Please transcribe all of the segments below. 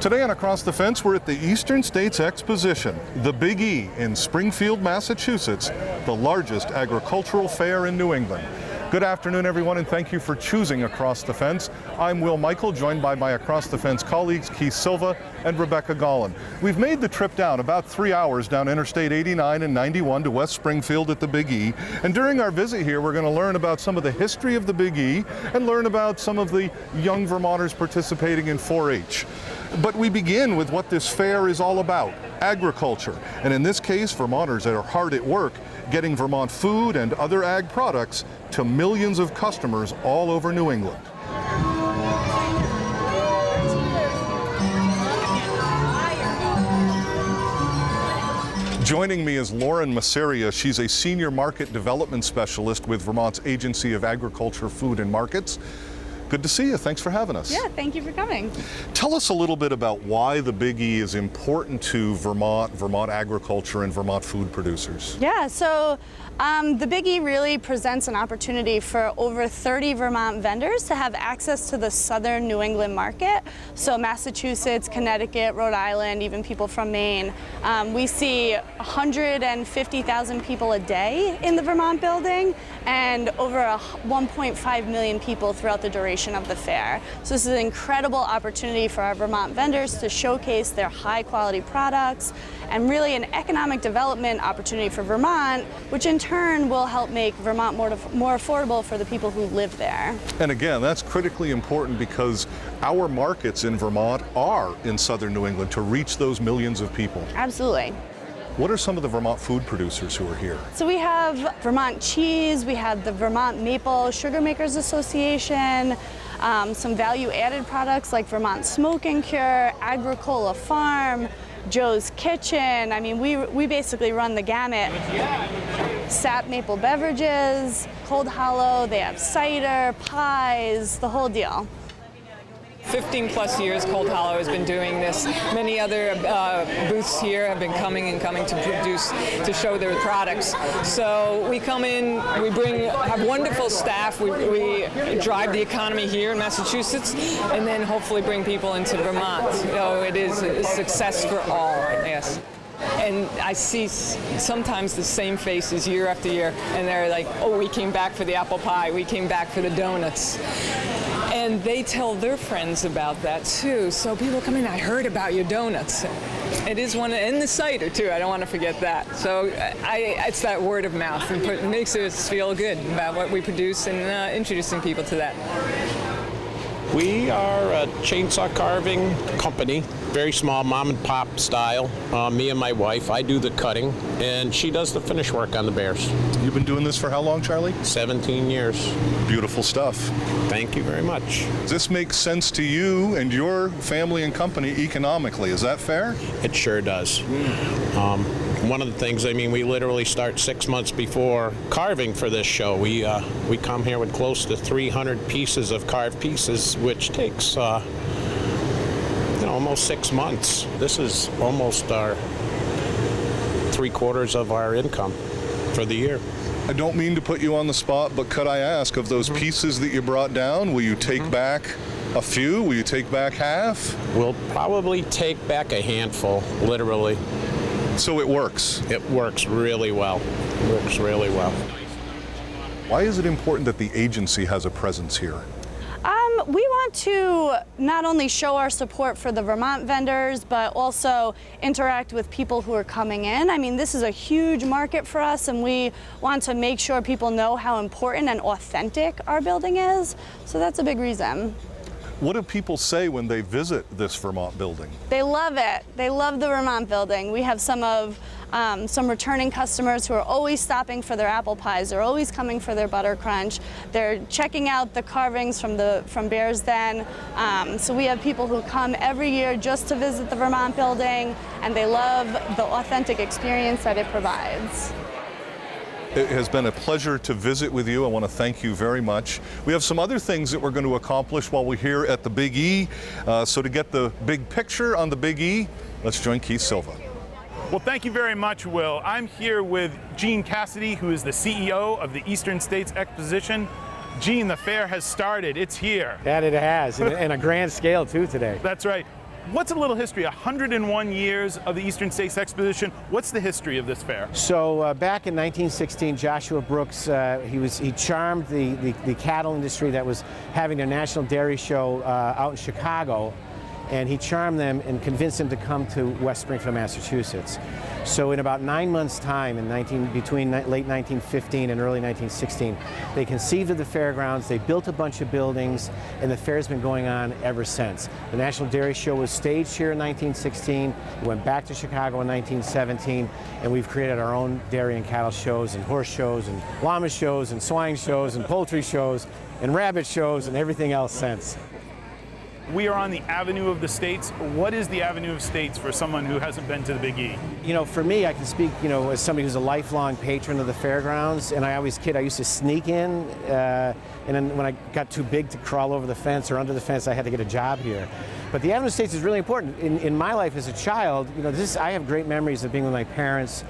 Today on Across the Fence, we're at the Eastern States Exposition, the Big E in Springfield, Massachusetts, the largest agricultural fair in New England. Good afternoon, everyone, and thank you for choosing Across the Fence. I'm Will Michael, joined by my Across the Fence colleagues, Keith Silva and Rebecca Gallen. We've made the trip down about 3 hours down Interstate 89 and 91 to West Springfield at the Big E. And during our visit here, we're going to learn about some of the history of the Big E and learn about some of the young Vermonters participating in 4-H. But we begin with what this fair is all about, agriculture. And in this case, Vermonters that are hard at work getting Vermont food and other ag products to millions of customers all over New England. Joining me is Lauren Masseria. She's a senior market development specialist with Vermont's Agency of Agriculture, Food and Markets. Good to see you. Thanks for having us. Yeah, thank you for coming. Tell us a little bit about why the Big E is important to Vermont agriculture, and Vermont food producers. Yeah, so the Big E really presents an opportunity for over 30 Vermont vendors to have access to the southern New England market. So Massachusetts, Connecticut, Rhode Island, even people from Maine. We see 150,000 people a day in the Vermont building and over 1.5 million people throughout the duration of the fair. So this is an incredible opportunity for our Vermont vendors to showcase their high quality products and really an economic development opportunity for Vermont, which in turn will help make Vermont more affordable for the people who live there. And again, that's critically important because our markets in Vermont are in southern New England to reach those millions of people. Absolutely. What are some of the Vermont food producers who are here? So we have Vermont cheese, we have the Vermont Maple Sugar Makers Association, some value-added products like Vermont Smoke and Cure, Agricola Farm, Joe's Kitchen. I mean, we basically run the gamut. Sap Maple Beverages, Cold Hollow, they have cider, pies, the whole deal. 15 plus years Cold Hollow has been doing this. Many other booths here have been coming to show their products. So we come in, have wonderful staff, we drive the economy here in Massachusetts, and then hopefully bring people into Vermont. So it is a success for all, yes. And I see sometimes the same faces year after year, and they're like, oh, we came back for the apple pie, we came back for the donuts. And they tell their friends about that too. So people come in, I heard about your donuts. It is one, and the cider too, I don't want to forget that. So it's that word of mouth, and it makes us feel good about what we produce and introducing people to that. We are a chainsaw carving company, very small, mom and pop style. Me and my wife, I do the cutting, and she does the finish work on the bears. You've been doing this for how long, Charlie? 17 years. Beautiful stuff. Thank you very much. Does this make sense to you and your family and company economically? Is that fair? It sure does. One of the things, I mean, we literally start 6 months before carving for this show. We come here with close to 300 pieces of carved pieces, which takes almost 6 months. This is almost our 3/4 of our income for the year. I don't mean to put you on the spot, but could I ask, of those pieces that you brought down, will you take back a few? Will you take back half? We'll probably take back a handful, literally. So it works? It works really well. It works really well. Why is it important that the agency has a presence here? We want to not only show our support for the Vermont vendors, but also interact with people who are coming in. I mean, this is a huge market for us, and we want to make sure people know how important and authentic our building is. So that's a big reason. What do people say when they visit this Vermont building? They love it. They love the Vermont building. We have some returning customers who are always stopping for their apple pies. They're always coming for their butter crunch. They're checking out the carvings from Bear's Den. So we have people who come every year just to visit the Vermont building, and they love the authentic experience that it provides. It has been a pleasure to visit with you. I want to thank you very much. We have some other things that we're going to accomplish while we're here at the Big E. So to get the big picture on the Big E, let's join Keith Silva. Well, thank you very much, Will. I'm here with Gene Cassidy, who is the CEO of the Eastern States Exposition. Gene, the fair has started. It's here. That it has, and a grand scale too today. That's right. What's a little history? 101 years of the Eastern States Exposition. What's the history of this fair? So back in 1916, Joshua Brooks, he charmed the cattle industry that was having their National Dairy Show out in Chicago, and he charmed them and convinced them to come to West Springfield, Massachusetts. So in about 9 months' time, between late 1915 and early 1916, they conceived of the fairgrounds, they built a bunch of buildings, and the fair's been going on ever since. The National Dairy Show was staged here in 1916, it went back to Chicago in 1917, and we've created our own dairy and cattle shows, and horse shows, and llama shows, and swine shows, and poultry shows, and rabbit shows, and everything else since. We are on the Avenue of the States. What is the Avenue of States for someone who hasn't been to the Big E? You know, for me, I can speak, as somebody who's a lifelong patron of the fairgrounds, and I always kid, I used to sneak in, and then when I got too big to crawl over the fence or under the fence, I had to get a job here. But the Avenue of the States is really important. In my life as a child, I have great memories of being with my parents,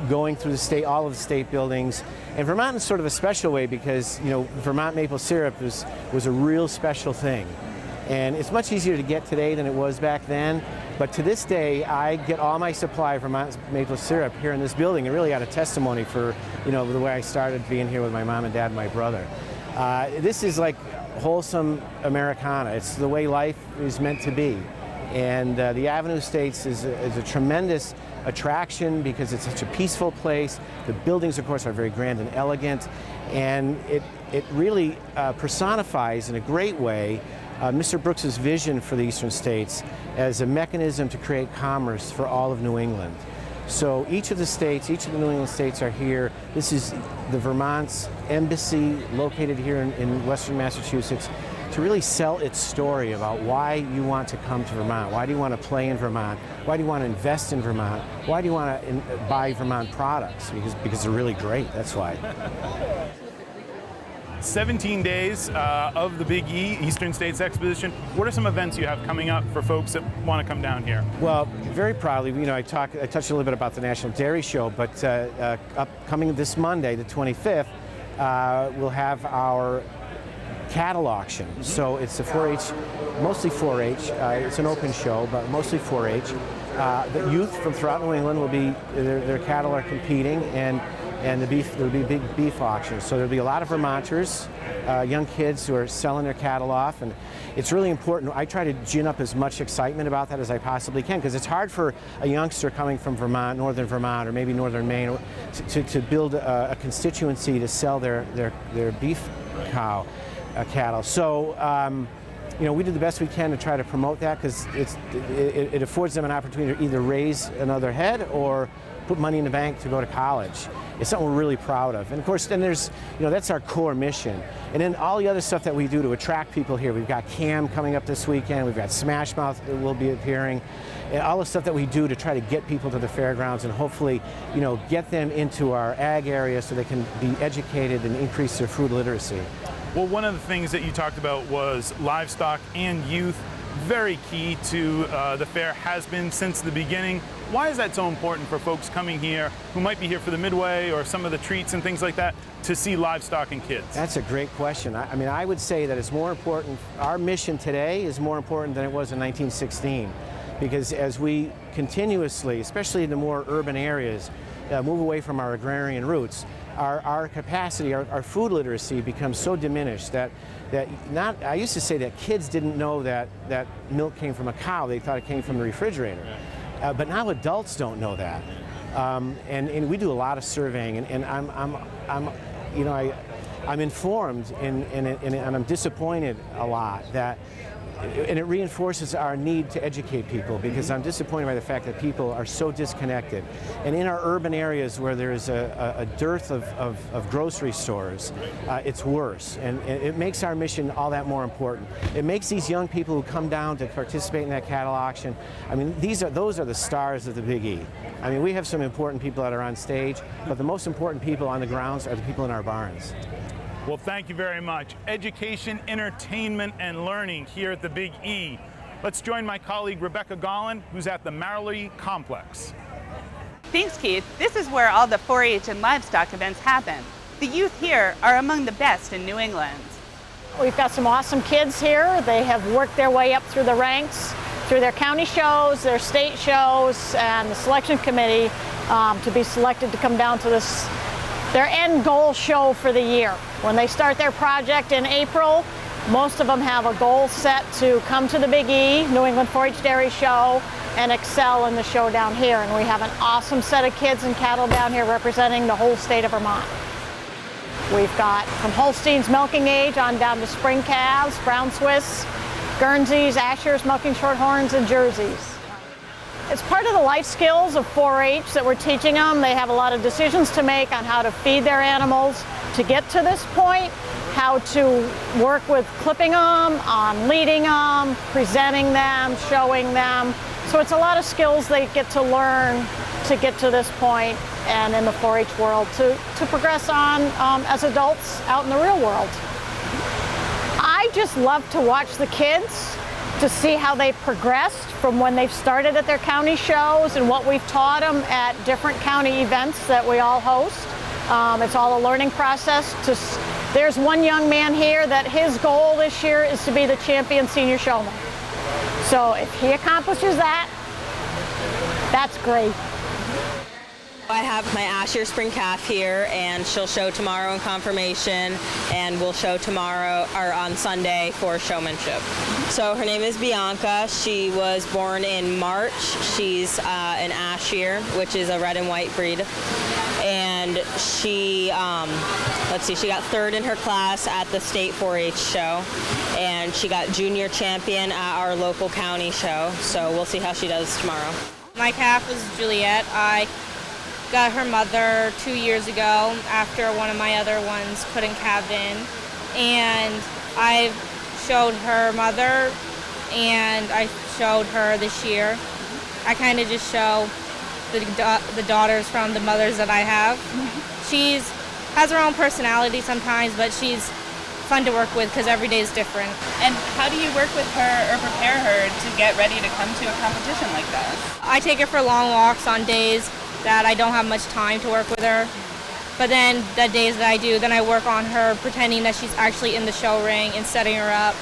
going through the state, all of the state buildings. And Vermont is sort of a special way because, Vermont maple syrup was a real special thing. And it's much easier to get today than it was back then. But to this day, I get all my supply of Vermont maple syrup here in this building. And really got a testimony for, the way I started being here with my mom and dad and my brother. This is like wholesome Americana. It's the way life is meant to be. And the Avenue of States is a tremendous attraction because it's such a peaceful place. The buildings, of course, are very grand and elegant. And it really personifies in a great way Mr. Brooks's vision for the Eastern States as a mechanism to create commerce for all of New England. So each of the New England states are here. This is the Vermont's embassy located here in Western Massachusetts to really sell its story about why you want to come to Vermont. Why do you want to play in Vermont? Why do you want to invest in Vermont? Why do you want to buy Vermont products? Because they're really great, that's why. 17 dast of the Big E, Eastern States Exposition. What are some events you have coming up for folks that want to come down here? Well, very proudly, I touched a little bit about the National Dairy Show, but upcoming this Monday, the 25th, we'll have our cattle auction. So it's a 4-H, mostly 4-H. It's an open show, but mostly 4-H. The youth from throughout New England will be, their cattle are competing, and there'll be big beef auctions. So there'll be a lot of Vermonters, young kids who are selling their cattle off, and it's really important. I try to gin up as much excitement about that as I possibly can, because it's hard for a youngster coming from Vermont, northern Vermont, or maybe northern Maine, to build a constituency to sell their beef cattle. So we do the best we can to try to promote that, because it affords them an opportunity to either raise another head or put money in the bank to go to college. It's something we're really proud of. And of course, then there's, that's our core mission. And then all the other stuff that we do to attract people here. We've got CAM coming up this weekend. We've got Smash Mouth that will be appearing. And all the stuff that we do to try to get people to the fairgrounds and hopefully, get them into our ag area so they can be educated and increase their food literacy. Well, one of the things that you talked about was livestock and youth. Very key to the fair, has been since the beginning. Why is that so important for folks coming here who might be here for the Midway or some of the treats and things like that to see livestock and kids? That's a great question. I would say that it's more important, our mission today is more important than it was in 1916, because as we continuously, especially in the more urban areas, move away from our agrarian roots, our capacity, our food literacy becomes so diminished that I used to say that kids didn't know that milk came from a cow. They thought it came from the refrigerator. But now adults don't know that. And we do a lot of surveying, and I'm informed and I'm disappointed a lot and it reinforces our need to educate people, because I'm disappointed by the fact that people are so disconnected. And in our urban areas where there's a dearth of grocery stores, it's worse. And it makes our mission all that more important. It makes these young people who come down to participate in that cattle auction, those are the stars of the Big E. We have some important people that are on stage, but the most important people on the grounds are the people in our barns. Well, thank you very much. Education, entertainment, and learning here at the Big E. Let's join my colleague Rebecca Gallen, who's at the Marley Complex. Thanks, Keith. This is where all the 4-H and livestock events happen. The youth here are among the best in New England. We've got some awesome kids here. They have worked their way up through the ranks through their county shows, their state shows, and the selection committee to be selected to come down to their end goal show for the year. When they start their project in April, most of them have a goal set to come to the Big E, New England 4-H Dairy Show, and excel in the show down here. And we have an awesome set of kids and cattle down here representing the whole state of Vermont. We've got from Holsteins milking age on down to spring calves, brown Swiss, Guernseys, Ashers, milking shorthorns, and Jerseys. It's part of the life skills of 4-H that we're teaching them. They have a lot of decisions to make on how to feed their animals to get to this point, how to work with clipping them, on leading them, presenting them, showing them. So it's a lot of skills they get to learn to get to this point and in the 4-H world to progress on as adults out in the real world. I just love to watch the kids to see how they've progressed from when they've started at their county shows and what we've taught them at different county events that we all host. It's all a learning process. There's one young man here that his goal this year is to be the champion senior showman. So if he accomplishes that, that's great. I have my Asher spring calf here, and she'll show tomorrow in confirmation, and we'll show tomorrow or on Sunday for showmanship. So her name is Bianca. She was born in March. She's an Asher, which is a red and white breed, and she she got third in her class at the state 4-H show, and she got junior champion at our local county show. So we'll see how she does tomorrow. My calf was Juliet. I got her mother 2 years ago after one of my other ones couldn't calve in, and I've showed her mother and I showed her this year. I kind of just show the daughters from the mothers that I have. She has her own personality sometimes, but she's fun to work with because every day is different. And how do you work with her or prepare her to get ready to come to a competition like that? I take her for long walks on days that I don't have much time to work with her. But then the days that I do, then I work on her pretending that she's actually in the show ring and setting her up.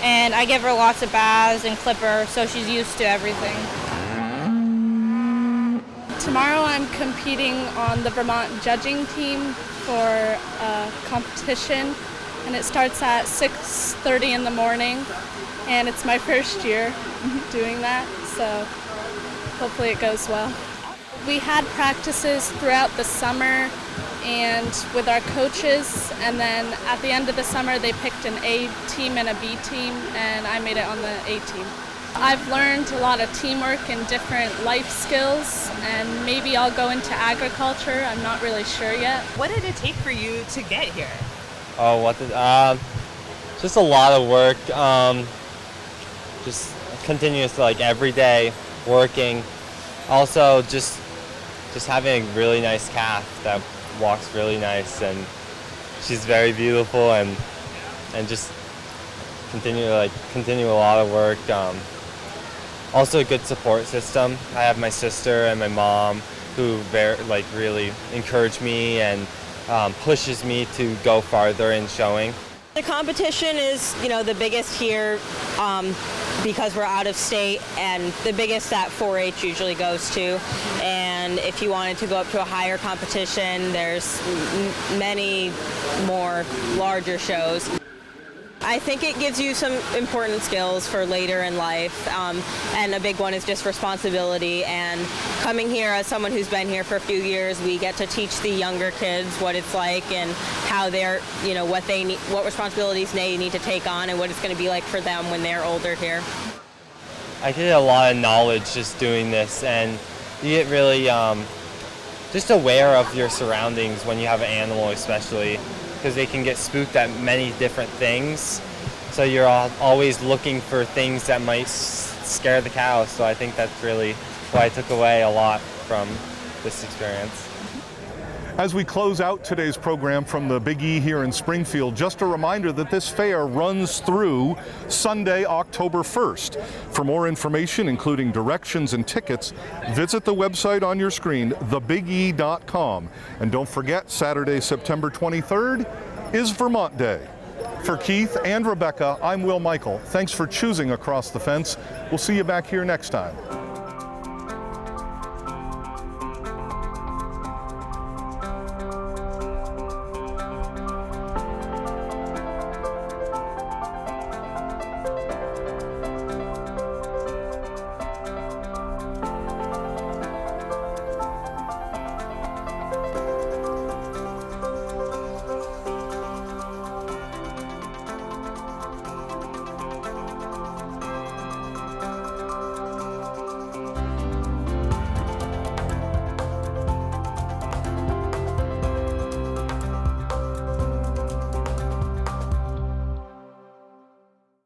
And I give her lots of baths and clip her so she's used to everything. Tomorrow I'm competing on the Vermont judging team for a competition, and it starts at 6:30 in the morning, and it's my first year doing that, so hopefully it goes well. We had practices throughout the summer and with our coaches, and then at the end of the summer they picked an A team and a B team, and I made it on the A team. I've learned a lot of teamwork and different life skills, and maybe I'll go into agriculture. I'm not really sure yet. What did it take for you to get here? Just a lot of work, just continuous, like every day working. Also just having a really nice calf that walks really nice, and she's very beautiful, and just continue a lot of work. Also a good support system. I have my sister and my mom who really encourage me and pushes me to go farther in showing. The competition is, the biggest here because we're out of state, and the biggest that 4-H usually goes to. And if you wanted to go up to a higher competition, there's many more larger shows. I think it gives you some important skills for later in life, and a big one is just responsibility. And coming here as someone who's been here for a few years, we get to teach the younger kids what it's like and how they're, what they need, what responsibilities they need to take on, and what it's going to be like for them when they're older here. I get a lot of knowledge just doing this, and you get really just aware of your surroundings when you have an animal, especially, because they can get spooked at many different things. So you're always looking for things that might scare the cows. So I think that's really what I took away a lot from this experience. As we close out today's program from the Big E here in Springfield, just a reminder that this fair runs through Sunday, October 1st. For more information, including directions and tickets, visit the website on your screen, thebige.com. And don't forget, Saturday, September 23rd is Vermont Day. For Keith and Rebecca, I'm Will Michael. Thanks for choosing Across the Fence. We'll see you back here next time.